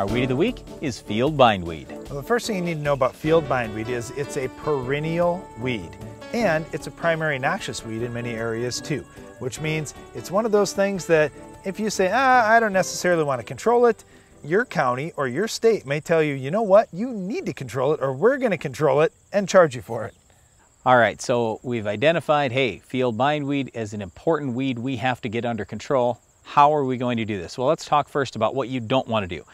Our weed of the week is field bindweed. Well, the first thing you need to know about field bindweed is it's a perennial weed, and it's a primary noxious weed in many areas too, which means it's one of those things that if you say, I don't necessarily want to control it, your county or your state may tell you, you know what, you need to control it or we're going to control it and charge you for it. All right, so we've identified, hey, field bindweed is an important weed we have to get under control. How are we going to do this? Well, let's talk first about what you don't want to do.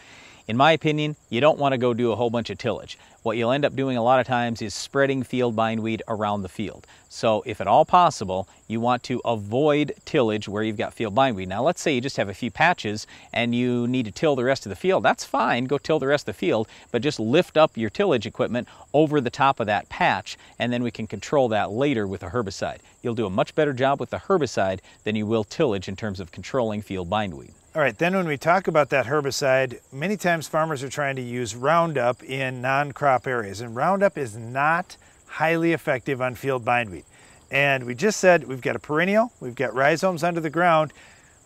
In my opinion, you don't want to go do a whole bunch of tillage. What you'll end up doing a lot of times is spreading field bindweed around the field. So if at all possible, you want to avoid tillage where you've got field bindweed. Now let's say you just have a few patches and you need to till the rest of the field. That's fine, go till the rest of the field, but just lift up your tillage equipment over the top of that patch and then we can control that later with a herbicide. You'll do a much better job with the herbicide than you will tillage in terms of controlling field bindweed. All right, then when we talk about that herbicide, many times farmers are trying to use Roundup in non-crop areas, and Roundup is not highly effective on field bindweed. And we just said we've got a perennial, we've got rhizomes under the ground.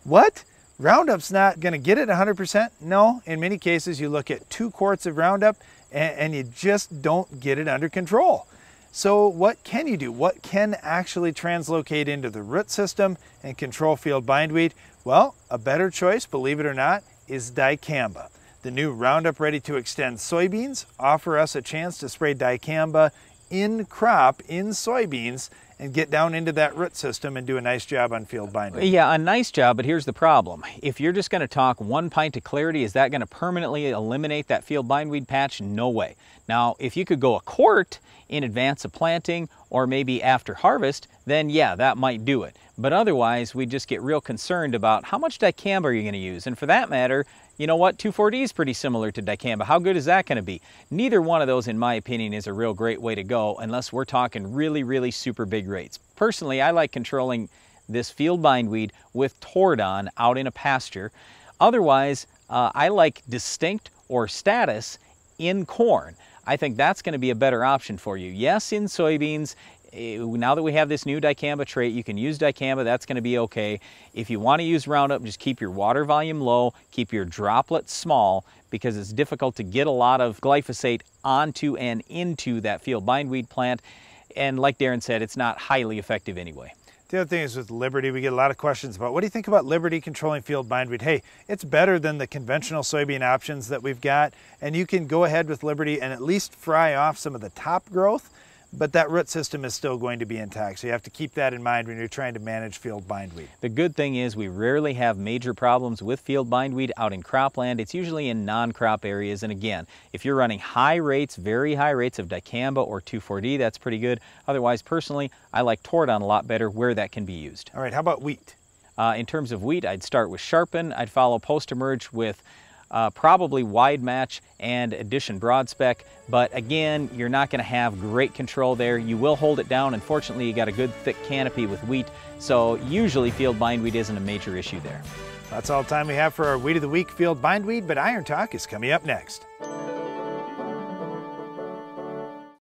What? Roundup's not going to get it 100%? No, in many cases you look at 2 quarts of Roundup and you just don't get it under control. So what can you do? What can actually translocate into the root system and control field bindweed? Well, a better choice, believe it or not, is dicamba. The new Roundup Ready to Extend soybeans offer us a chance to spray dicamba in crop, in soybeans, and get down into that root system and do a nice job on field bindweed. Yeah, a nice job, but here's the problem. If you're just going to talk 1 pint of Clarity, is that going to permanently eliminate that field bindweed patch? No way. Now, if you could go a quart in advance of planting or maybe after harvest, then yeah, that might do it. But otherwise, we just get real concerned about how much dicamba are you going to use? And for that matter, you know what? 2,4-D is pretty similar to dicamba. How good is that going to be? Neither one of those, in my opinion, is a real great way to go unless we're talking really, really super big rates. Personally, I like controlling this field bindweed with Tordon out in a pasture. Otherwise, I like Distinct or Status in corn. I think that's going to be a better option for you. Yes, in soybeans, now that we have this new dicamba trait, you can use dicamba, that's going to be okay. If you want to use Roundup, just keep your water volume low, keep your droplets small, because it's difficult to get a lot of glyphosate onto and into that field bindweed plant. And like Darren said, it's not highly effective anyway. The other thing is with Liberty, we get a lot of questions about, what do you think about Liberty controlling field bindweed? Hey, it's better than the conventional soybean options that we've got, and you can go ahead with Liberty and at least fry off some of the top growth, but that root system is still going to be intact. So you have to keep that in mind when you're trying to manage field bindweed. The good thing is we rarely have major problems with field bindweed out in cropland. It's usually in non-crop areas. And again, if you're running high rates, very high rates of dicamba or 2,4-D, that's pretty good. Otherwise, personally, I like Tordon a lot better where that can be used. All right, how about wheat? In terms of wheat, I'd start with Sharpen. I'd follow post-emerge with probably Wide Match and Addition Broad Spec, but again, you're not going to have great control there. You will hold it down. Unfortunately, you got a good thick canopy with wheat, so usually field bindweed isn't a major issue there. That's all the time we have for our Weed of the Week field bindweed, but Iron Talk is coming up next.